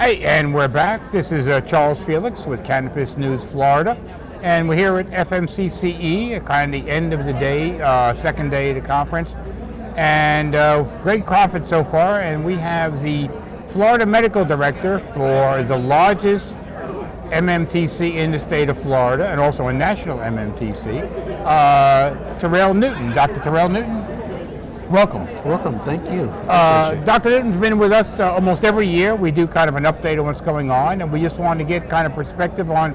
Hey, and we're back. This is Charles Felix with Cannabiss News Florida, and we're here at FMCCE, kind of the end of the day, second day of the conference, and great conference so far. And we have the Florida Medical Director for the largest MMTC in the state of Florida, and also a national MMTC, Terel Newton. Dr. Terel Newton, welcome. Welcome, thank you. Dr. Newton's been with us almost every year. We do kind of an update on what's going on, and we just want to get kind of perspective on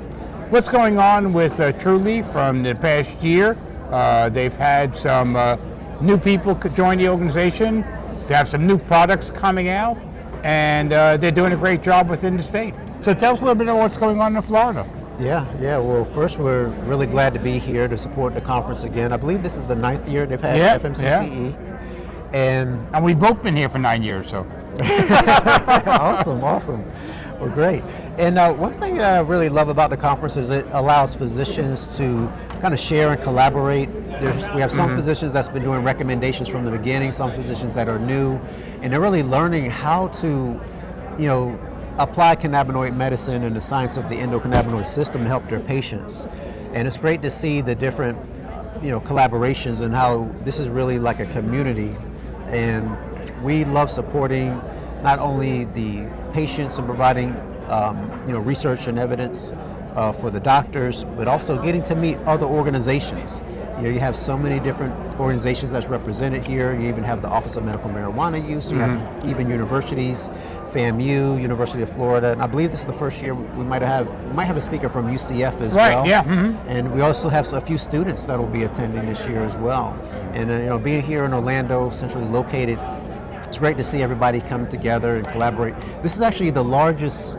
what's going on with Trulieve from the past year. They've had some new people join the organization. They have some new products coming out, and they're doing a great job within the state. So tell us a little bit about what's going on in Florida. Yeah. Well, first, we're really glad to be here to support the conference again. I believe this is the 9th year they've had FMCCE. Yeah. And we've both been here for 9 years, so. Awesome. Well, great. And one thing that I really love about the conference is it allows physicians to kind of share and collaborate. We have some physicians that's been doing recommendations from the beginning, some physicians that are new, and they're really learning how to, apply cannabinoid medicine and the science of the endocannabinoid system to help their patients. And it's great to see the different, collaborations and how this is really like a community. And we love supporting not only the patients and providing, research and evidence for the doctors, but also getting to meet other organizations. You have so many different organizations that's represented here. You even have the Office of Medical Marijuana Use. You have even universities, FAMU, University of Florida, and I believe this is the first year we might have a speaker from UCF as well. Right. Yeah. And we also have a few students that will be attending this year as well. And being here in Orlando, centrally located, it's great to see everybody come together and collaborate. This is actually the largest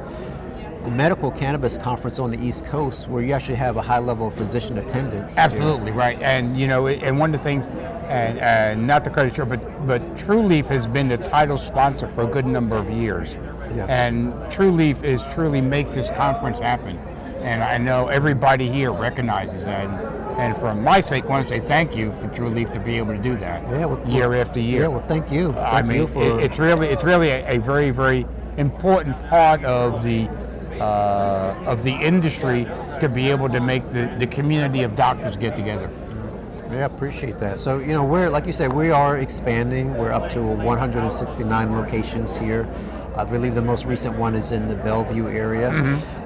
medical cannabis conference on the East Coast, where you actually have a high level of physician attendance. Absolutely right, and and one of the things, and not to cut it short, but Trulieve has been the title sponsor for a good number of years, and Trulieve truly makes this conference happen, and I know everybody here recognizes that. And for my sake, I want to say thank you for Trulieve to be able to do that year after year. Yeah, well, thank you. It's really a very, very important part of the industry to be able to make the community of doctors get together. Yeah, appreciate that. So, we're, like you said, we are expanding. We're up to 169 locations here. I believe the most recent one is in the Bellevue area.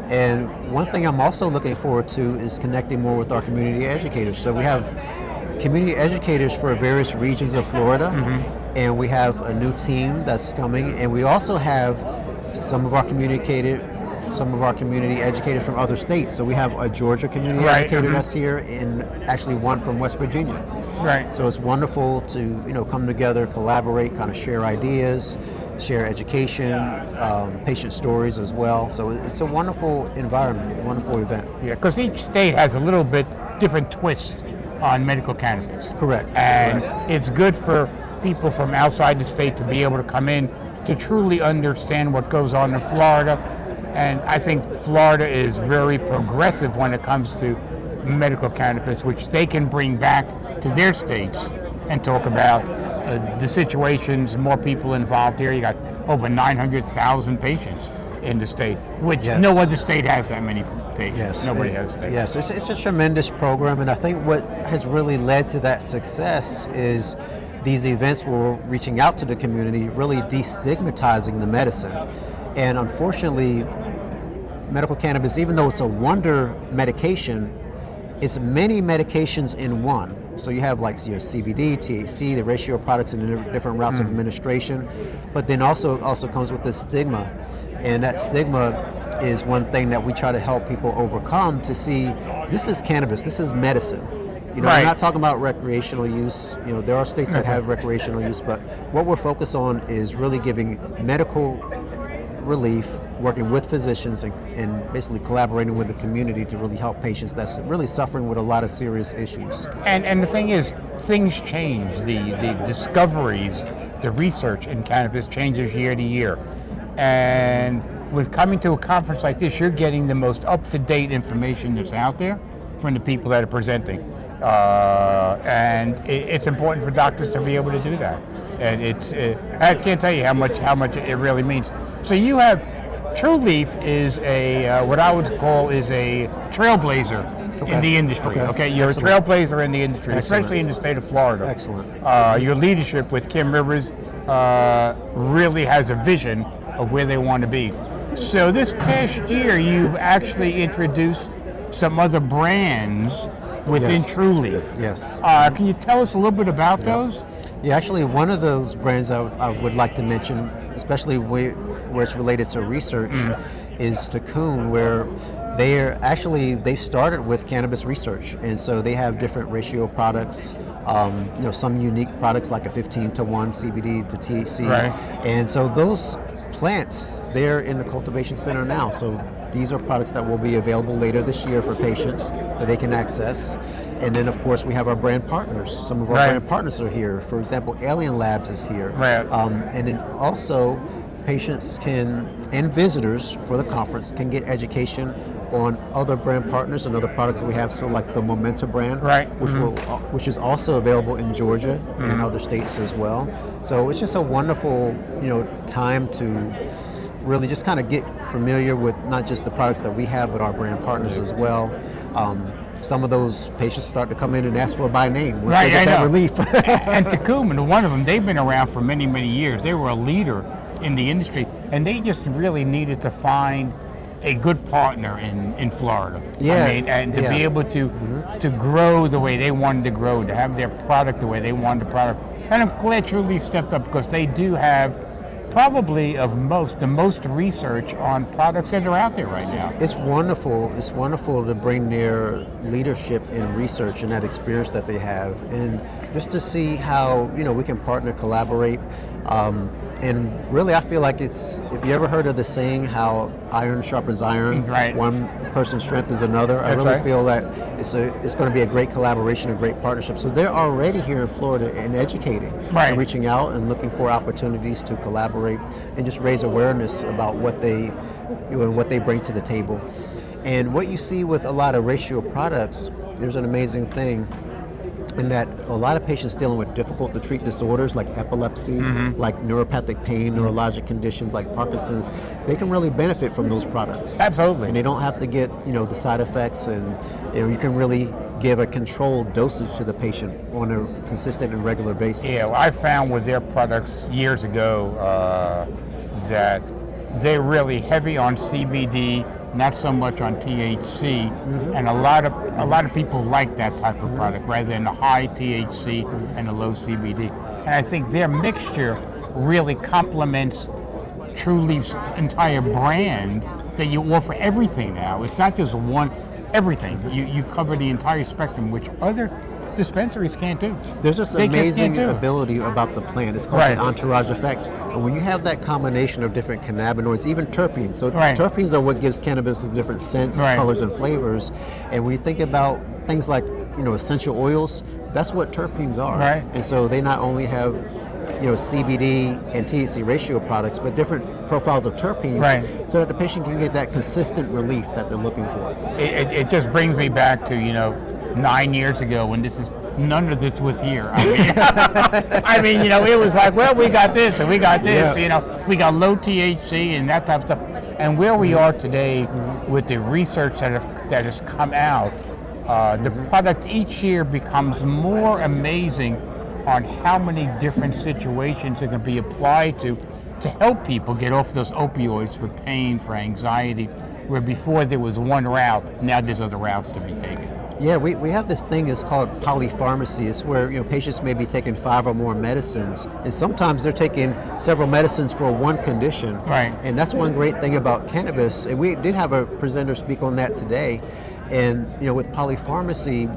And one thing I'm also looking forward to is connecting more with our community educators. So we have community educators for various regions of Florida, and we have a new team that's coming, and we also have some of our community educators from other states. So we have a Georgia community educator that's here, and actually one from West Virginia. Right. So it's wonderful to come together, collaborate, kind of share ideas, share education, patient stories as well. So it's a wonderful environment, a wonderful event. Yeah, because each state has a little bit different twist on medical cannabis. Correct. And it's good for people from outside the state to be able to come in to truly understand what goes on in Florida. And I think Florida is very progressive when it comes to medical cannabis, which they can bring back to their states and talk about the situations, more people involved here. You got over 900,000 patients in the state, which no other state has that many patients. Nobody has that. Yes, it's a tremendous program, and I think what has really led to that success is these events where we're reaching out to the community, really destigmatizing the medicine. And unfortunately, medical cannabis, even though it's a wonder medication, it's many medications in one. So you have like your CBD, THC, the ratio of products and the different routes of administration, but then also comes with this stigma. And that stigma is one thing that we try to help people overcome, to see this is cannabis, this is medicine. We're not talking about recreational use. There are states that have recreational use, but what we're focused on is really giving medical relief, working with physicians and basically collaborating with the community to really help patients that's really suffering with a lot of serious issues. And the thing is, things change. The discoveries, the research in cannabis changes year to year. And with coming to a conference like this, you're getting the most up-to-date information that's out there from the people that are presenting. And it's important for doctors to be able to do that. And I can't tell you how much it really means. So you have Trulieve is a what I would call is a trailblazer in the industry. Okay, you're Excellent. a trailblazer in the industry, especially in the state of Florida. Excellent. Your leadership with Kim Rivers really has a vision of where they want to be. So this past year, you've actually introduced some other brands within Yes. Trulieve. Yes. Can you tell us a little bit about those? Yeah, actually, one of those brands I would like to mention, especially where it's related to research, is Cocoon, where they started with cannabis research, and so they have different ratio products. Some unique products like a 15-to-1 CBD to THC, Right. and so those plants, they're in the cultivation center now. So these are products that will be available later this year for patients that they can access. And then, of course, we have our brand partners. Some of our Right. brand partners are here. For example, Alien Labs is here. Right. And then also, patients and visitors for the conference can get education on other brand partners and other products that we have. So, like the Momenta brand, Right. which is also available in Georgia and other states as well. So it's just a wonderful, time to really just kind of get familiar with not just the products that we have, but our brand partners as well. Some of those patients start to come in and ask for a by name once Right, they get I that know. relief. And Tecum, one of them, they've been around for many, many years. They were a leader in the industry, and they just really needed to find a good partner in Florida. Yeah, I mean, and to yeah. be able to grow the way they wanted to grow, to have their product the way they wanted the product. And I'm glad Trulieve stepped up, because they do have probably the most research on products that are out there right now. It's wonderful. It's wonderful to bring their leadership in research and that experience that they have, and just to see how we can partner, collaborate. And really, I feel like if you ever heard of the saying, how iron sharpens iron, Right. one person's strength is another. I That's really right. feel that it's going to be a great collaboration, a great partnership. So they're already here in Florida and educating, Right. and reaching out and looking for opportunities to collaborate and just raise awareness about what they bring to the table. And what you see with a lot of ratio products, there's an amazing thing in that a lot of patients dealing with difficult to treat disorders like epilepsy, like neuropathic pain, neurologic conditions like Parkinson's, they can really benefit from those products. Absolutely. And they don't have to get the side effects, and you can really give a controlled dosage to the patient on a consistent and regular basis. Yeah, well, I found with their products years ago that they're really heavy on CBD, not so much on THC, and a lot of people like that type of product rather than the high THC and the low CBD. And I think their mixture really complements Trulieve's entire brand, that you offer everything now. It's not just everything. You cover the entire spectrum, which other dispensaries can't do. There's just They just amazing can't do. ability about the plant. It's called Right. the entourage effect. And when you have that combination of different cannabinoids, even terpenes. So Right. terpenes are what gives cannabis its different scents, Right. colors, and flavors. And when you think about things like essential oils, that's what terpenes are. Right. And so they not only have CBD and THC ratio products, but different profiles of terpenes, Right. so that the patient can get that consistent relief that they're looking for. It just brings me back to 9 years ago when none of this was here. I mean, it was like, well, we got this and we got this. Yeah. We got low THC and that type of stuff. And where we are today with the research that has come out, the product each year becomes more amazing on how many different situations it can be applied to help people get off those opioids for pain, for anxiety, where before there was one route, now there's other routes to be taken. Yeah, we have this thing, it's called polypharmacy. It's where patients may be taking 5 or more medicines, and sometimes they're taking several medicines for one condition. Right. And that's one great thing about cannabis. And we did have a presenter speak on that today. And with polypharmacy,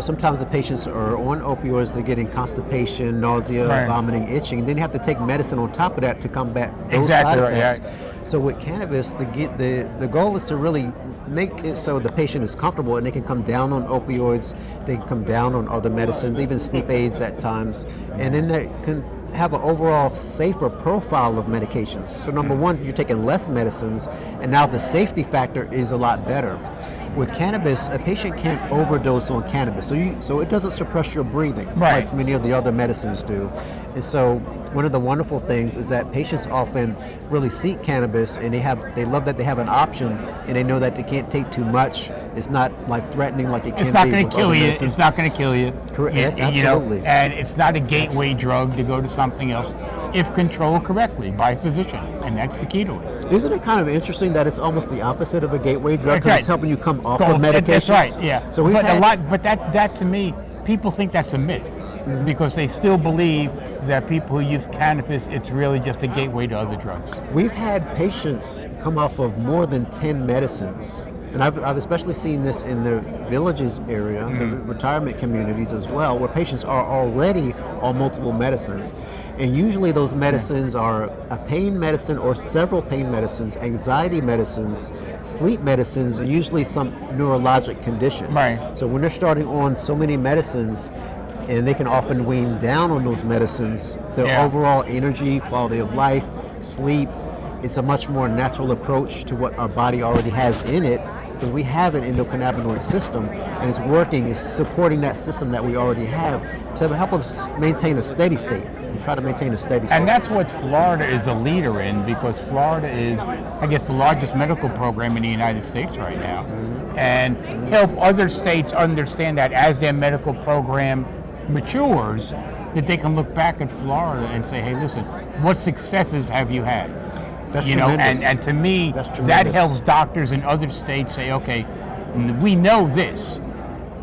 sometimes the patients are on opioids, they're getting constipation, nausea, Right. vomiting, itching. Then they have to take medicine on top of that to combat those Exactly side right, effects. yeah. So with cannabis, the goal is to really make it so the patient is comfortable and they can come down on opioids, they can come down on other medicines, even sleep aids at times, and then they can have an overall safer profile of medications. So number one, you're taking less medicines, and now the safety factor is a lot better. With cannabis, a patient can't overdose on cannabis, so it doesn't suppress your breathing Right. like many of the other medicines do. And so one of the wonderful things is that patients often really seek cannabis, and they love that they have an option, and they know that they can't take too much. It's not life-threatening like it can be. It's not going to kill you. It's not going to kill you. Correct. Absolutely. And it's not a gateway drug to go to something else if controlled correctly by a physician, and that's the key to it. Isn't it kind of interesting that it's almost the opposite of a gateway drug, because it's helping you come off of medications? That's right. Yeah. So but that to me, people think that's a myth. Because they still believe that people who use cannabis, it's really just a gateway to other drugs. We've had patients come off of more than 10 medicines. And I've especially seen this in the villages area, the retirement communities as well, where patients are already on multiple medicines. And usually those medicines are a pain medicine or several pain medicines, anxiety medicines, sleep medicines, and usually some neurologic condition. Right. So when they're starting on so many medicines, and they can often wean down on those medicines, their overall energy, quality of life, sleep, it's a much more natural approach to what our body already has in it, because we have an endocannabinoid system, and it's working, it's supporting that system that we already have to help us maintain a steady state. We try to maintain a steady state. And that's what Florida is a leader in, because Florida is, I guess, the largest medical program in the United States right now. And help other states understand that as their medical program matures, that they can look back at Florida and say, hey, listen, what successes have you had? That's tremendous. And to me, that helps doctors in other states say, okay, we know this.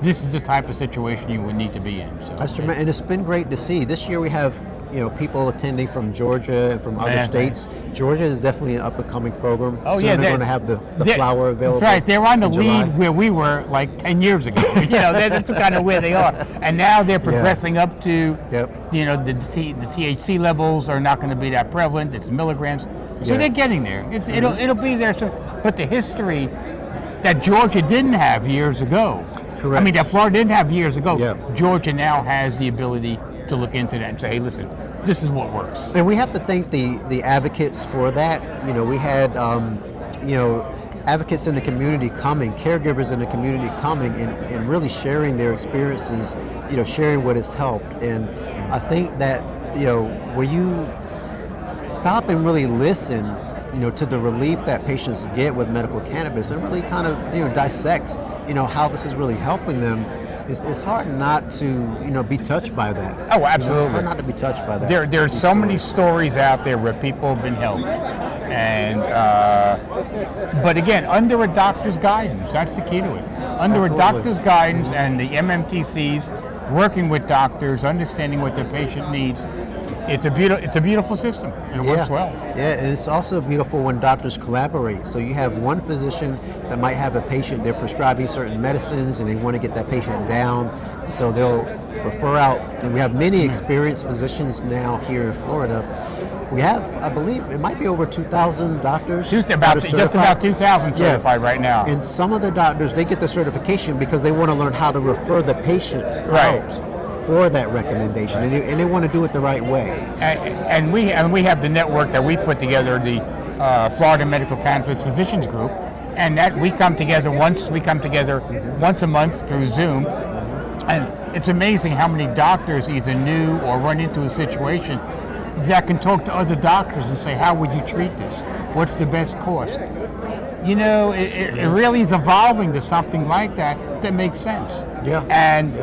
This is the type of situation you would need to be in. So, that's tremendous, and it's been great to see. This year we have people attending from Georgia and from other states. Georgia is definitely an up-and-coming program. Oh, Soon yeah, they're going to have the flower available. That's right. They're on the lead where we were like 10 years ago. That's kind of where they are. And now they're progressing up to, the THC levels are not going to be that prevalent. It's milligrams. So they're getting there. It'll be there soon. But the history that Georgia didn't have years ago. Correct. I mean, that Florida didn't have years ago. Georgia now has the ability to look into that and say, hey, listen, this is what works. And we have to thank the advocates for that. We had, advocates in the community coming, caregivers in the community coming and really sharing their experiences, sharing what has helped. And I think that, when you stop and really listen, to the relief that patients get with medical cannabis and really kind of, dissect, how this is really helping them, it's hard not to, be touched by that. Oh, absolutely. It's hard not to be touched by that. There's so many stories out there where people have been helped. And, but again, under a doctor's guidance, that's the key to it. Under a doctor's guidance and the MMTCs, working with doctors, understanding what their patient needs, it's a beautiful system, and it works well. Yeah, and it's also beautiful when doctors collaborate. So you have one physician that might have a patient, they're prescribing certain medicines and they want to get that patient down, so they'll refer out. And we have many experienced physicians now here in Florida. We have, I believe, it might be over 2,000 doctors. Just about 2,000 certified right now. And some of the doctors, they get the certification because they want to learn how to refer the patient out for that recommendation, and they want to do it the right way. And we have the network that we put together, the Florida Medical Cannabis Physicians Group, and that we come together once a month through Zoom, and it's amazing how many doctors either knew or run into a situation that can talk to other doctors and say, how would you treat this? What's the best course? It really is evolving to something like that makes sense. And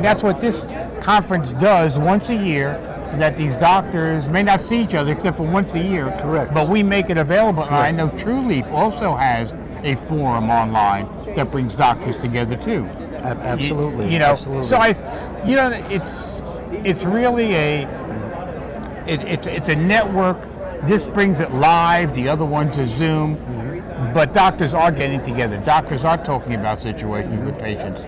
that's what this conference does once a year, that these doctors may not see each other except for once a year. Correct. But we make it available. And I know Trulieve also has a forum online that brings doctors together too. Absolutely. Absolutely. So it's really it's a network. This brings it live. The other ones are Zoom. But doctors are getting together. Doctors are talking about situations with patients.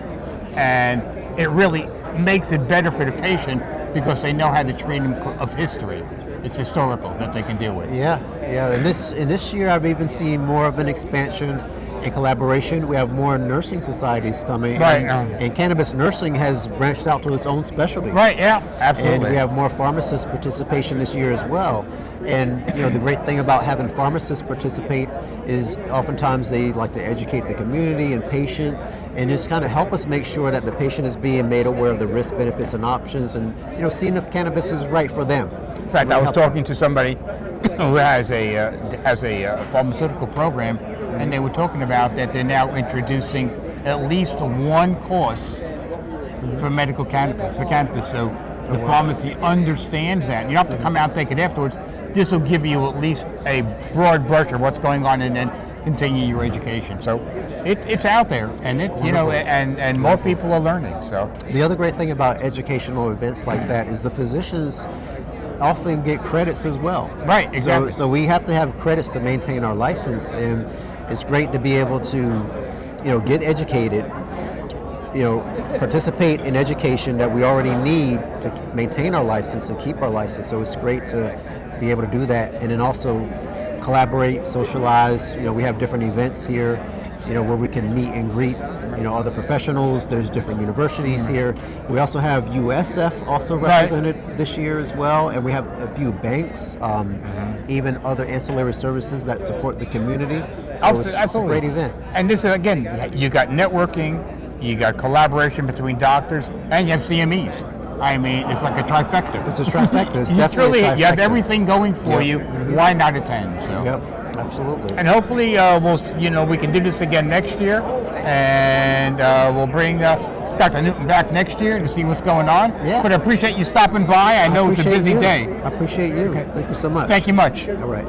And it really makes it better for the patient because they know how to treat them of history. It's historical that they can deal with. Yeah. And this year I've even seen more of an expansion in collaboration, we have more nursing societies coming. Right. And cannabis nursing has branched out to its own specialty. Right, yeah, absolutely. And we have more pharmacist participation this year as well. And the great thing about having pharmacists participate is oftentimes they like to educate the community and patient and just kind of help us make sure that the patient is being made aware of the risk, benefits, and options, and seeing if cannabis is right for them. In fact, I was talking to somebody who has a pharmaceutical program, and they were talking about that they're now introducing at least one course for medical cannabis, so the pharmacy understands that. You don't have to come out and take it afterwards. This will give you at least a broad brush of what's going on, and then continue your education. So it's out there, and and more people are learning. So the other great thing about educational events like that is the physicians often get credits as well. Right, exactly. So we have to have credits to maintain our license, and it's great to be able to, get educated, participate in education that we already need to maintain our license and keep our license. So it's great to be able to do that, and then also collaborate, socialize. We have different events here, where we can meet and greet, other professionals. There's different universities here. We also have USF also represented this year as well, and we have a few banks, even other ancillary services that support the community. So it's a great event. And this is, again, you got networking, you got collaboration between doctors, and you have CMEs. I mean, it's like a trifecta. It's a trifecta. It's definitely a trifecta. You have everything going for you. Why not attend? So. Yep, absolutely. And hopefully, we can do this again next year, and we'll bring Dr. Newton back next year to see what's going on. Yeah. But I appreciate you stopping by. I know it's a busy day. I appreciate you. Okay. Thank you so much. Thank you much. All right.